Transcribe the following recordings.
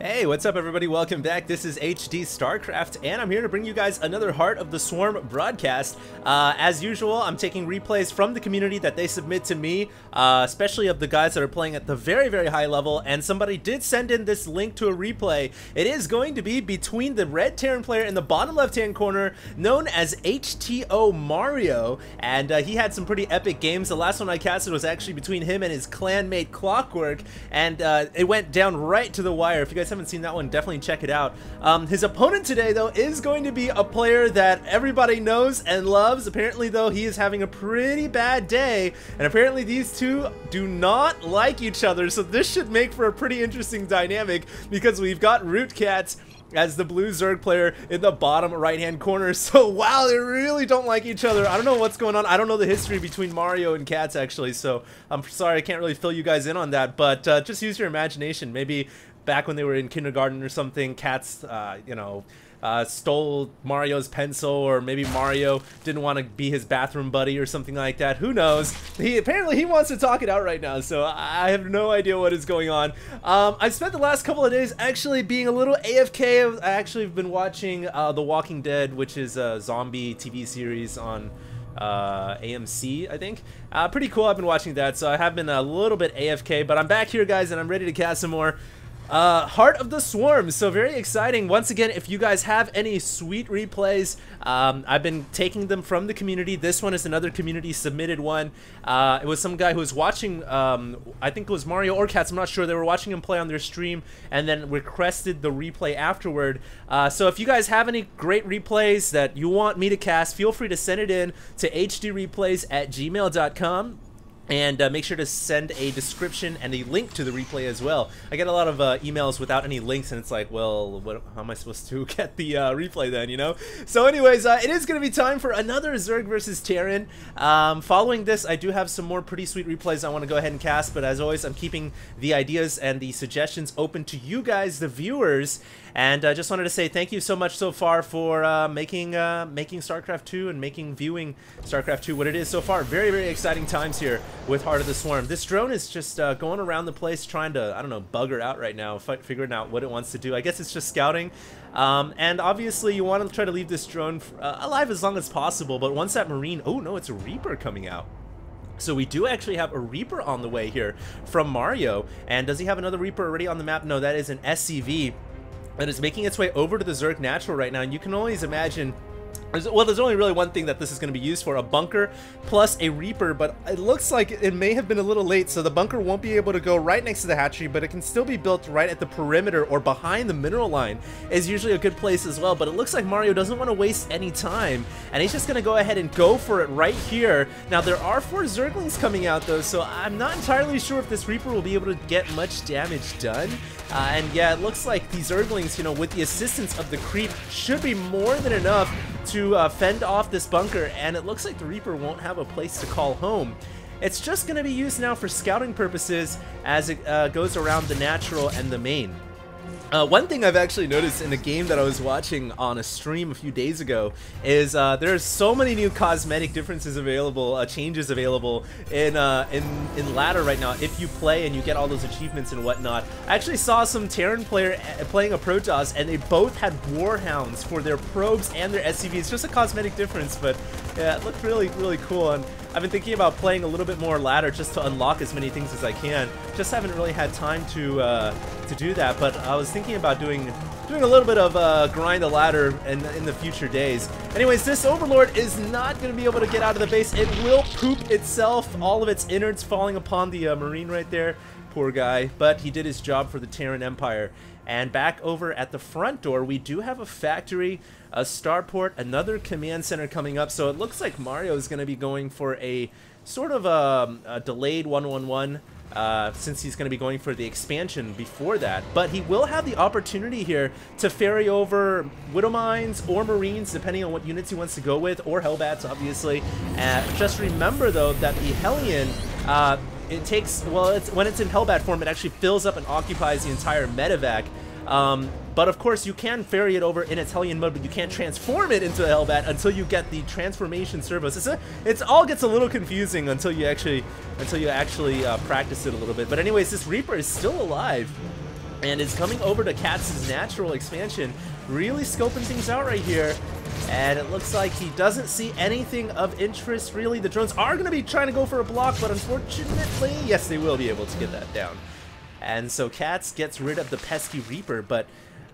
Hey, what's up everybody? Welcome back. This is HD Starcraft, and I'm here to bring you guys another Heart of the Swarm broadcast. As usual, I'm taking replays from the community that they submit to me, especially of the guys that are playing at the very, very high level, and somebody did send in this link to a replay. It is going to be between the red Terran player in the bottom left-hand corner, known as HTO.Mario, and he had some pretty epic games. The last one I casted was actually between him and his clanmate Clockwork, and it went down right to the wire. If you guys haven't seen that one, definitely check it out. His opponent today, though, is going to be a player that everybody knows and loves. Apparently, though, he is having a pretty bad day, and apparently these two do not like each other, so this should make for a pretty interesting dynamic, because we've got Root.Catz as the blue Zerg player in the bottom right-hand corner. So wow, they really don't like each other. I don't know what's going on. I don't know the history between Mario and Catz, actually, so I'm sorry I can't really fill you guys in on that, but just use your imagination. Maybe back when they were in kindergarten or something, Catz, stole Mario's pencil, or maybe Mario didn't want to be his bathroom buddy or something like that. Who knows? Apparently he wants to talk it out right now, so I have no idea what is going on. I've spent the last couple of days actually being a little AFK. I actually have been watching The Walking Dead, which is a zombie TV series on AMC, I think. Pretty cool. I've been watching that, so I have been a little bit AFK, but I'm back here, guys, and I'm ready to cast some more Heart of the Swarm. So very exciting. Once again, if you guys have any sweet replays, I've been taking them from the community. This one is another community submitted one. It was some guy who was watching, I think it was Mario or Catz, I'm not sure. They were watching him play on their stream and then requested the replay afterward. So if you guys have any great replays that you want me to cast, feel free to send it in to HDreplays@gmail.com. And make sure to send a description and a link to the replay as well. I get a lot of emails without any links, and it's like, well, how am I supposed to get the replay then, you know? So anyways, it is going to be time for another Zerg versus Terran. Following this, I do have some more pretty sweet replays I want to go ahead and cast, but as always, I'm keeping the ideas and the suggestions open to you guys, the viewers. And I just wanted to say thank you so much so far for making StarCraft 2 and viewing StarCraft 2 what it is so far. Very, very exciting times here with Heart of the Swarm. This drone is just going around the place trying to, I don't know, bugger out right now, figuring out what it wants to do. I guess it's just scouting. And obviously you want to try to leave this drone alive as long as possible, but once that Marine, oh no, it's a Reaper coming out. So we do actually have a Reaper on the way here from Mario. And does he have another Reaper already on the map? No, that is an SCV. That is making its way over to the Zerg Natural right now, and you can always imagine, well, there's only really one thing that this is going to be used for, a bunker plus a Reaper, but it looks like it may have been a little late, so the bunker won't be able to go right next to the hatchery, but it can still be built right at the perimeter or behind the mineral line is usually a good place as well. But it looks like Mario doesn't want to waste any time, and he's just going to go ahead and go for it right here. Now, there are 4 Zerglings coming out, though, so I'm not entirely sure if this Reaper will be able to get much damage done. And yeah, it looks like these Zerglings, you know, with the assistance of the creep, should be more than enough to fend off this bunker, and it looks like the Reaper won't have a place to call home. It's just going to be used now for scouting purposes as it goes around the natural and the main. One thing I've actually noticed in a game that I was watching on a stream a few days ago is there's so many new cosmetic differences available, changes available in ladder right now if you play and you get all those achievements and whatnot. I actually saw some Terran player playing a Protoss, and they both had Warhounds for their probes and their SCVs. Just a cosmetic difference, but yeah, it looked really, really cool. And I've been thinking about playing a little bit more ladder just to unlock as many things as I can. Just haven't really had time to do that, but I was thinking about doing a little bit of grind the ladder in the future days. Anyways, this Overlord is not going to be able to get out of the base. It will poop itself, all of its innards falling upon the Marine right there. Poor guy, but he did his job for the Terran Empire. And back over at the front door, we do have a factory, a starport, another command center coming up. So it looks like Mario is going to be going for a sort of a delayed 1-1-1. Since he's going to be going for the expansion before that. But he will have the opportunity here to ferry over Widow Mines or Marines, depending on what units he wants to go with, or Hellbats, obviously. Just remember, though, that the Hellion, it takes, well, when it's in Hellbat form, it actually fills up and occupies the entire medevac. But of course, you can ferry it over in its Hellion mode, but you can't transform it into a Hellbat until you get the transformation servos. It all gets a little confusing until you actually practice it a little bit. But anyways, this Reaper is still alive. and is coming over to Katz's natural expansion, really scoping things out right here. And it looks like he doesn't see anything of interest, really. The drones are going to be trying to go for a block, but unfortunately, yes, they will be able to get that down. And so Katz gets rid of the pesky Reaper, but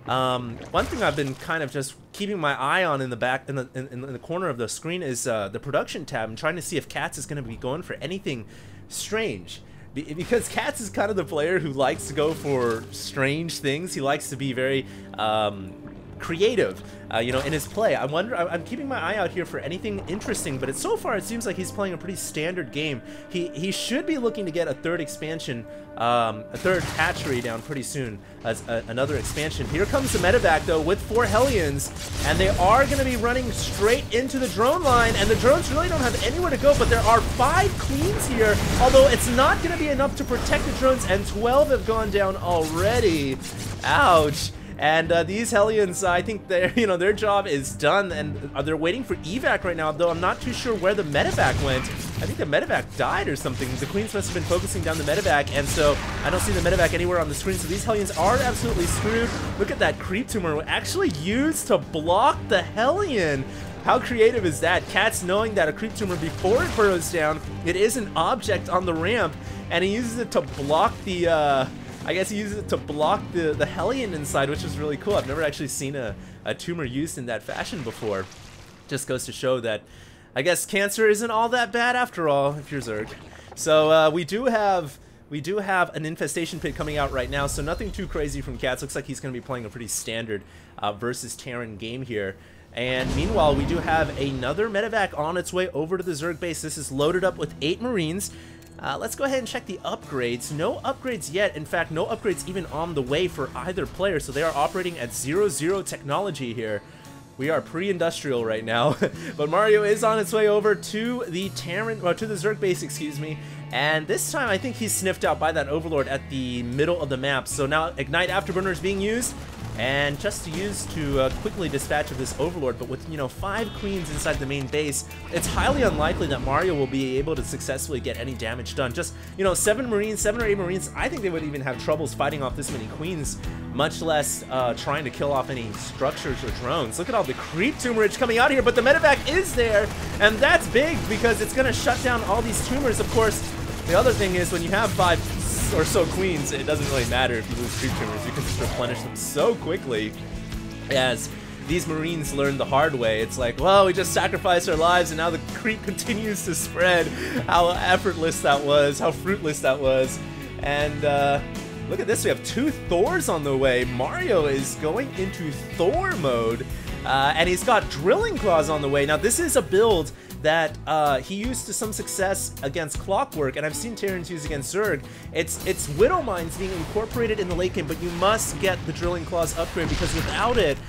one thing I've been kind of just keeping my eye on in the back, in the corner of the screen is the production tab. I'm trying to see if Katz is going to be going for anything strange. Because Katz is kind of the player who likes to go for strange things. He likes to be very creative, you know, in his play. I'm keeping my eye out here for anything interesting, but so far it seems like he's playing a pretty standard game. He should be looking to get a third expansion, a third hatchery down pretty soon as another expansion. Here comes the medevac though with 4 Hellions, and they are going to be running straight into the drone line, and the drones really don't have anywhere to go, but there are 5 queens here, although it's not going to be enough to protect the drones, and 12 have gone down already. Ouch. And these Hellions, I think their job is done, and they're waiting for evac right now, though I'm not too sure where the medevac went. I think the medevac died or something. The queens must have been focusing down the medevac, and so I don't see the medevac anywhere on the screen, so these Hellions are absolutely screwed. Look at that creep tumor actually used to block the Hellion. How creative is that? Katz knowing that a creep tumor, before it burrows down, it is an object on the ramp, and he uses it to block the, I guess he uses it to block the Hellion inside, which is really cool. I've never actually seen a tumor used in that fashion before. Just goes to show that, I guess, cancer isn't all that bad after all, if you're Zerg. So we do have an infestation pit coming out right now, so nothing too crazy from Katz. Looks like he's going to be playing a pretty standard versus Terran game here. And meanwhile, we do have another medevac on its way over to the Zerg base. This is loaded up with 8 Marines. Let's go ahead and check the upgrades. No upgrades yet. In fact, no upgrades even on the way for either player, so they are operating at 0-0 technology here. We are pre-industrial right now, but Mario is on its way over to the to the Zerg base, excuse me. And this time, I think he's sniffed out by that Overlord at the middle of the map. So now Ignite Afterburner is being used, and just to use to quickly dispatch of this Overlord. But with, 5 queens inside the main base, it's highly unlikely that Mario will be able to successfully get any damage done. Just, 7 or 8 Marines, I think they would even have troubles fighting off this many queens, much less trying to kill off any structures or drones. Look at all the creep tumorage coming out here, but the medevac is there, and that's big because it's going to shut down all these tumors. Of course, the other thing is when you have 5 or so queens, it doesn't really matter if you lose creep tumors. You can just replenish them so quickly, as these Marines learned the hard way. It's like, well, we just sacrificed our lives and now the creep continues to spread. How effortless that was, how fruitless that was. And look at this, we have 2 Thors on the way. Mario is going into Thor mode, and he's got Drilling Claws on the way. Now this is a build that he used to some success against Clockwork, and I've seen Terrans use against Zerg. It's Widow Mines being incorporated in the late game, but you must get the Drilling Claws upgrade, because without it,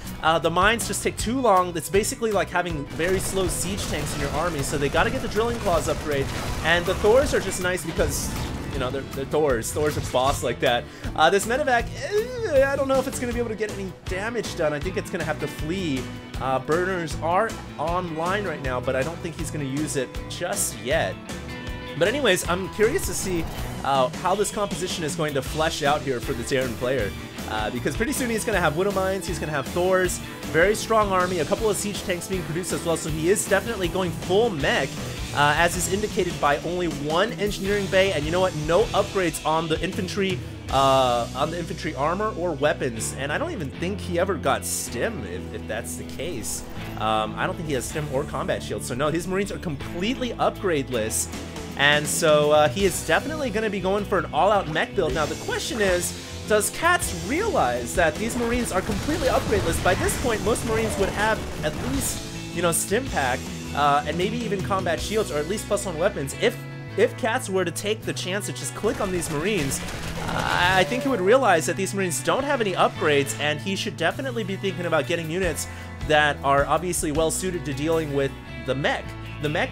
the mines just take too long. It's basically like having very slow siege tanks in your army, so they gotta get the Drilling Claws upgrade. And the Thors are just nice because, they're Thors. Thors are boss like that. This medevac, I don't know if it's going to be able to get any damage done. I think it's going to have to flee. Burners are online right now, but I don't think he's going to use it just yet. But anyways, I'm curious to see how this composition is going to flesh out here for the Terran player. Because pretty soon he's going to have Widow Mines, he's going to have Thors, very strong army, a couple of siege tanks being produced as well, so he is definitely going full mech, as is indicated by only 1 engineering bay, and you know what, no upgrades on the infantry armor or weapons, and I don't even think he ever got stim, if that's the case. I don't think he has stim or combat shield, so no, his Marines are completely upgradeless, and so he is definitely going to be going for an all-out mech build. Now the question is, does Katz realize that these Marines are completely upgradeless? By this point, most Marines would have at least, stim pack, and maybe even combat shields, or at least +1 weapons. If Katz were to take the chance to just click on these Marines, I think he would realize that these Marines don't have any upgrades, and he should definitely be thinking about getting units that are obviously well suited to dealing with the mech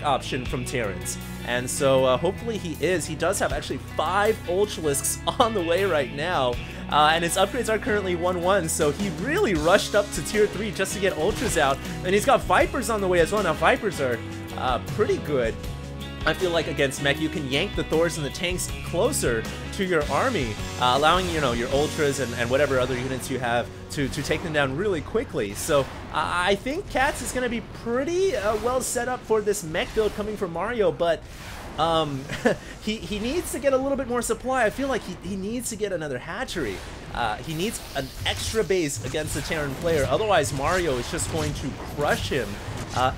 option from Terrans. And so hopefully he is. He does have actually 5 Ultralisks on the way right now, and his upgrades are currently 1-1, so he really rushed up to tier 3 just to get Ultras out, and he's got Vipers on the way as well. Now Vipers are pretty good I feel like against mech, you can yank the Thors and the tanks closer to your army, allowing, you know, your ultras and whatever other units you have to take them down really quickly. So I think Catz is going to be pretty well set up for this mech build coming from Mario, but he needs to get a little bit more supply. I feel like he needs to get another hatchery. He needs an extra base against the Terran player, otherwise Mario is just going to crush him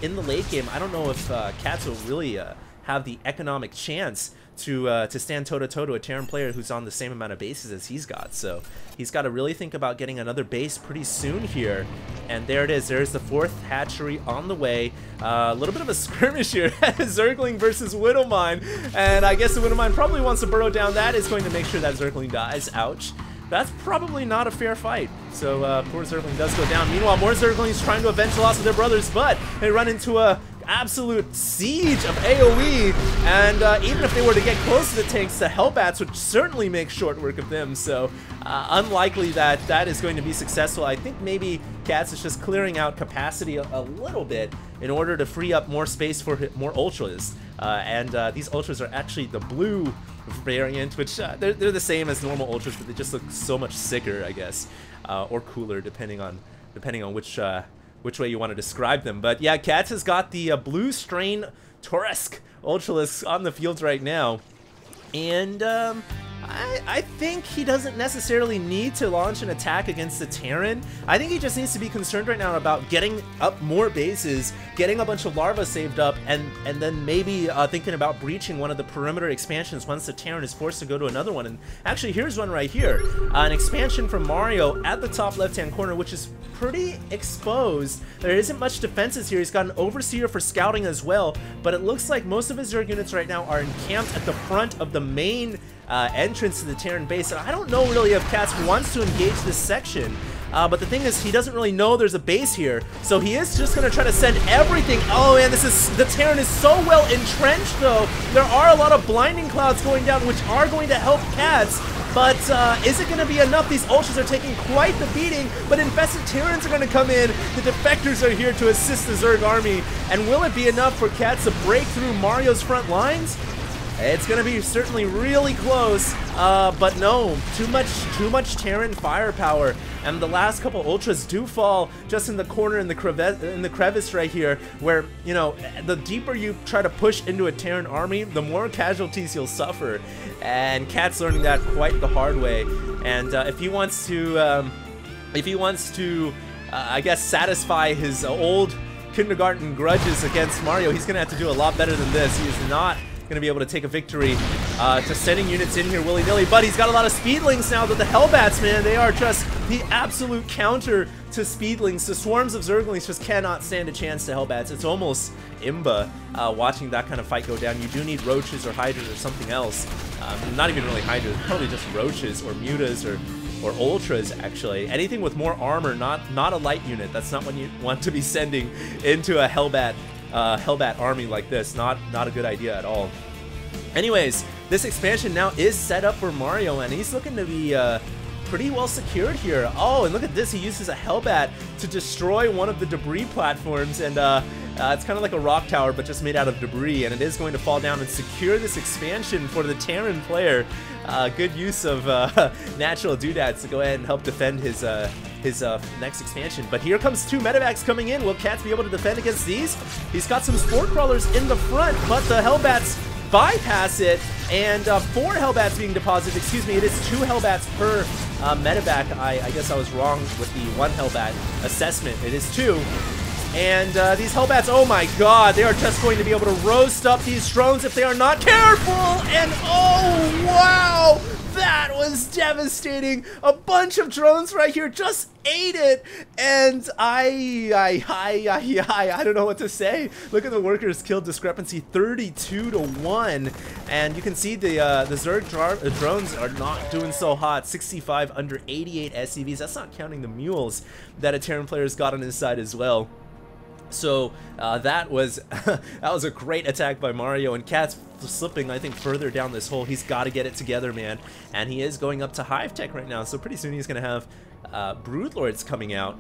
in the late game. I don't know if Catz will really have the economic chance to stand toe-to-toe to a Terran player who's on the same amount of bases as he's got. So he's got to really think about getting another base pretty soon here. And there it is. There's the 4th hatchery on the way. A little bit of a skirmish here. Zergling versus Widowmine. And I guess the Widowmine probably wants to burrow down. That is going to make sure that Zergling dies. Ouch. That's probably not a fair fight. So poor Zergling does go down. Meanwhile, more Zerglings trying to avenge the loss of their brothers, but they run into a absolute siege of AoE, and even if they were to get close to the tanks, the Hellbats would certainly make short work of them. So unlikely that that is going to be successful. I think maybe Catz is just clearing out capacity a little bit in order to free up more space for more ultras, and these ultras are actually the blue variant, which they're the same as normal ultras, but they just look so much sicker, I guess, or cooler, depending on which way you want to describe them. But yeah, Catz has got the blue strain Tauresk Ultralisks on the field right now, and I think he doesn't necessarily need to launch an attack against the Terran. I think he just needs to be concerned right now about getting up more bases, getting a bunch of larvae saved up, and then maybe thinking about breaching one of the perimeter expansions once the Terran is forced to go to another one. And actually, here's one right here. An expansion from Mario at the top left-hand corner, which is pretty exposed. There isn't much defenses here. He's got an Overseer for scouting as well, but it looks like most of his Zerg units right now are encamped at the front of the main entrance to the Terran base. And I don't know really if Catz wants to engage this section, but the thing is, he doesn't really know there's a base here, so he is just going to try to send everything. Oh man, the Terran is so well entrenched though. There are a lot of blinding clouds going down, which are going to help Catz. But is it going to be enough? These ultras are taking quite the beating, but infested Terrans are going to come in. The defectors are here to assist the Zerg army. And will it be enough for Catz to break through Mario's front lines? It's going to be certainly really close, but no, too much Terran firepower, and the last couple ultras do fall just in the corner in the crevice right here, where, you know, the deeper you try to push into a Terran army, the more casualties you'll suffer, and Catz learning that quite the hard way. And if he wants to, I guess, satisfy his old kindergarten grudges against Mario, he's going to have to do a lot better than this. He is not going to be able to take a victory to sending units in here willy-nilly, but he's got a lot of speedlings now. That the Hellbats, man, they are just the absolute counter to speedlings. The swarms of Zerglings just cannot stand a chance to Hellbats. It's almost imba watching that kind of fight go down. You do need roaches or hydras or something else. Not even really hydras, probably just roaches or mutas or ultras, actually. Anything with more armor, not a light unit. That's not what you want to be sending into a Hellbat army like this. Not a good idea at all. Anyways, this expansion now is set up for Mario, and he's looking to be pretty well secured here. Oh, and look at this. He uses a Hellbat to destroy one of the debris platforms, and it's kind of like a rock tower, but just made out of debris, and it is going to fall down and secure this expansion for the Terran player. Good use of natural doodads to go ahead and help defend his next expansion. But here comes 2 medevacs coming in. Will Catz be able to defend against these? He's got some spore crawlers in the front, but the Hellbats bypass it, and 4 Hellbats being deposited. Excuse me, it is 2 Hellbats per medevac. I guess I was wrong with the 1 Hellbat assessment. It is 2. And these Hellbats, oh my god, they are just going to be able to roast up these drones if they are not careful! And oh wow! That was devastating! A bunch of drones right here just ate it! And I don't know what to say. Look at the workers killed discrepancy, 32-1. And you can see the Zerg drones are not doing so hot. 65 under 88 SCVs. That's not counting the mules that a Terran player's got on his side as well. So that was a great attack by Mario, and Catz slipping, I think, further down this hole. He's got to get it together, man, and he is going up to Hive Tech right now, so pretty soon he's going to have Broodlords coming out.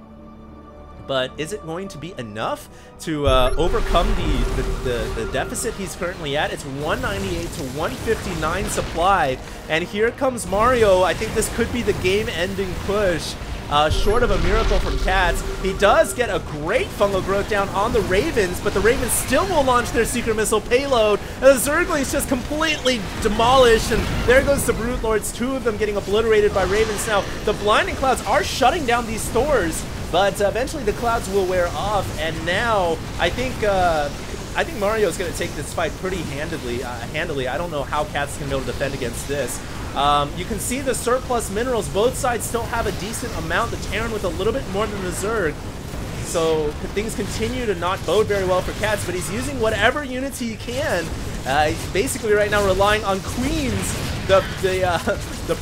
But is it going to be enough to overcome the deficit he's currently at? It's 198 to 159 supply, and here comes Mario. I think this could be the game-ending push. Short of a miracle from Catz. He does get a great fungal growth down on the Ravens, but the Ravens still will launch their secret missile payload. The Zerglings just completely demolished, and there goes the Brute Lords, 2 of them getting obliterated by Ravens. Now, the Blinding Clouds are shutting down these Thors, but eventually the clouds will wear off, and now I think Mario is going to take this fight pretty handily. I don't know how Catz can be able to defend against this. You can see the surplus minerals. Both sides still have a decent amount. The Terran with a little bit more than the Zerg. So things continue to not bode very well for Catz, but he's using whatever units he can. He's basically right now relying on Queens, the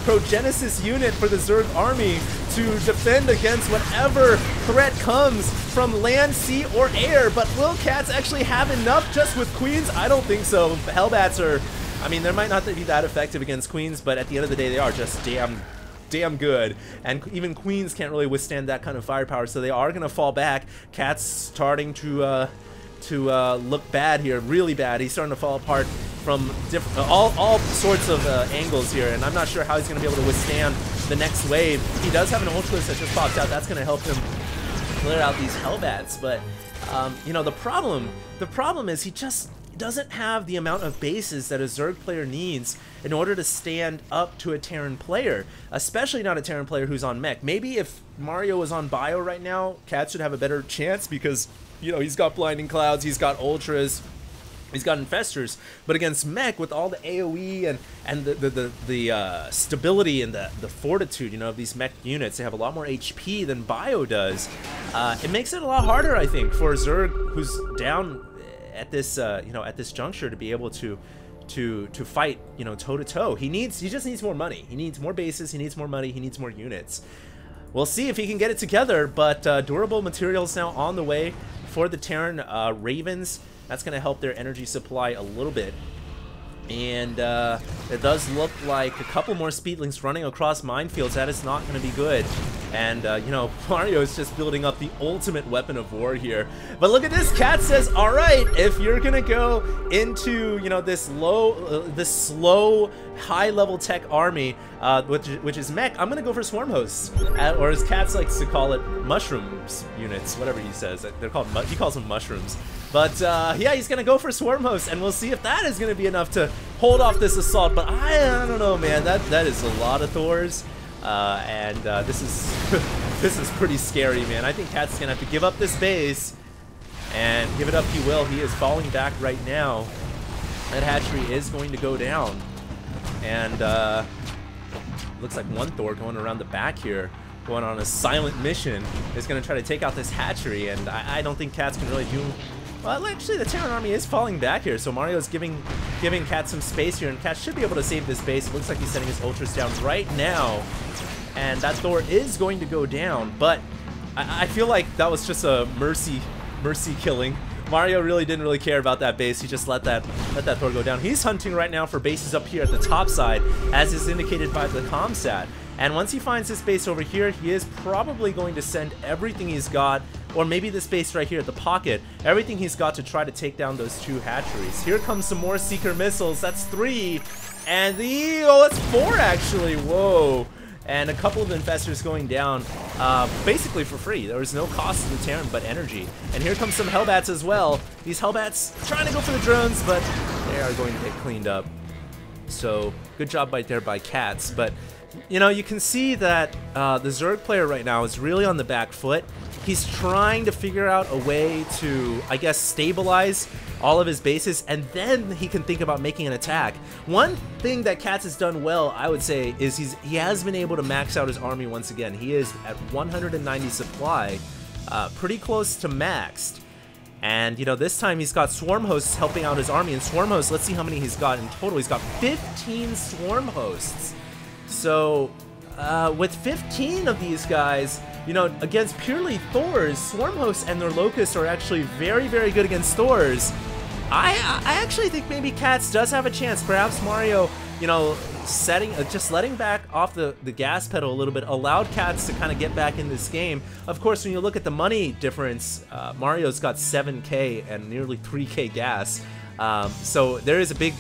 Progenesis unit for the Zerg army, to defend against whatever threat comes from land, sea, or air. But will Catz actually have enough just with Queens? I don't think so. Hellbats are, I mean, they might not be that effective against Queens, but at the end of the day, they are just damn good, and even Queens can't really withstand that kind of firepower, so they are going to fall back. Catz starting to look bad here, really bad. He's starting to fall apart from all sorts of angles here, and I'm not sure how he's going to be able to withstand the next wave. He does have an Ultralis that just popped out. That's going to help him clear out these Hellbats, but you know, the problem is he just doesn't have the amount of bases that a Zerg player needs in order to stand up to a Terran player, especially not a Terran player who's on mech. Maybe if Mario was on bio right now, Catz should have a better chance because, you know, he's got Blinding Clouds, he's got Ultras, he's got Infestors, but against mech with all the AoE and the stability and the fortitude, you know, of these mech units, they have a lot more HP than bio does. It makes it a lot harder, I think, for a Zerg who's down at this you know, at this juncture to be able to fight, you know, toe to toe. He just needs more money. He needs more bases, he needs more money, he needs more units. We'll see if he can get it together, but durable materials now on the way for the Terran Ravens. That's going to help their energy supply a little bit. And it does look like a couple more Speedlings running across minefields. That is not going to be good. And, you know, Mario is just building up the ultimate weapon of war here. But look at this. Catz says, all right, if you're going to go into, you know, this slow, high-level tech army, which is mech, I'm going to go for Swarm Hosts. Or as Catz likes to call it, mushrooms units, whatever he says. They're called, he calls them mushrooms. But, yeah, he's going to go for Swarm Hosts, and we'll see if that is going to be enough to hold off this assault. But I don't know, man. That is a lot of Thors. This is pretty scary, man. I think Catz is gonna have to give up this base, and give it up he will. He is falling back right now. That hatchery is going to go down, and looks like one Thor going around the back here, going on a silent mission, is gonna try to take out this hatchery, and I don't think Catz can really do. Well, actually, the Terran army is falling back here, so Mario's giving Catz some space here, and Catz should be able to save this base. It looks like he's sending his Ultras down right now, and that Thor is going to go down, but I feel like that was just a mercy killing. Mario really didn't really care about that base. He just let that Thor go down. He's hunting right now for bases up here at the top side, as is indicated by the comsat. And once he finds this base over here, he is probably going to send everything he's got, or maybe this base right here at the pocket, everything he's got to try to take down those 2 hatcheries. Here comes some more Seeker missiles. That's 3. And that's 4 actually. Whoa. And a couple of Infestors going down basically for free. There was no cost to the Terran but energy. And here comes some Hellbats as well. These Hellbats trying to go for the drones, but they are going to get cleaned up. So good job right there by Catz. But you know, you can see that the Zerg player right now is really on the back foot. He's trying to figure out a way to, I guess, stabilize all of his bases, and then he can think about making an attack. One thing that Catz has done well, I would say, is he has been able to max out his army once again. He is at 190 supply, pretty close to maxed. And, you know, this time he's got Swarm Hosts helping out his army, and Swarm Hosts, let's see how many he's got in total. He's got 15 Swarm Hosts. So, with 15 of these guys, you know, against purely Thors, Swarm Hosts and their Locusts are actually very, very good against Thors. I actually think maybe Catz does have a chance. Perhaps Mario, you know, just letting back off the gas pedal a little bit allowed Catz to kind of get back in this game. Of course, when you look at the money difference, Mario's got 7K and nearly 3K gas. So there is a big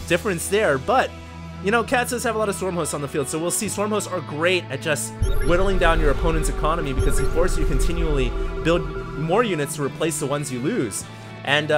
difference there, but you know, Catz does have a lot of Storm Hosts on the field, so we'll see. Storm Hosts are great at just whittling down your opponent's economy because they force you to continually build more units to replace the ones you lose. And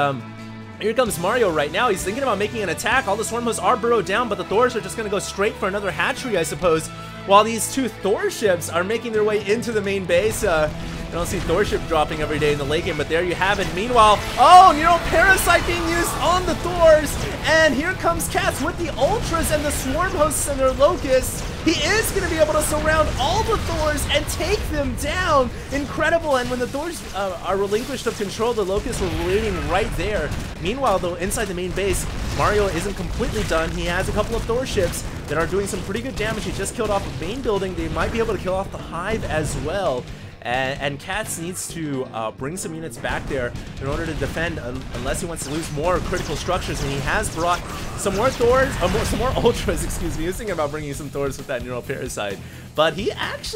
here comes Mario right now. He's thinking about making an attack. All the Storm Hosts are burrowed down, but the Thors are just going to go straight for another hatchery, I suppose, while these two Thor ships are making their way into the main base. I don't see Thor ship dropping every day in the late game, but there you have it. Meanwhile, oh, Neural Parasite being used on the Thors, and here comes Catz with the Ultras and the Swarm Hosts and their Locusts. He is going to be able to surround all the Thors and take them down. Incredible, and when the Thors are relinquished of control, the Locusts were waiting right there. Meanwhile, though, inside the main base, Mario isn't completely done. He has a couple of Thor ships that are doing some pretty good damage. He just killed off the main building. They might be able to kill off the Hive as well. And Catz needs to bring some units back there in order to defend, unless he wants to lose more critical structures. And he has brought some more Thors, some more Ultras, excuse me. He was thinking about bringing some Thors with that Neural Parasite. But he actually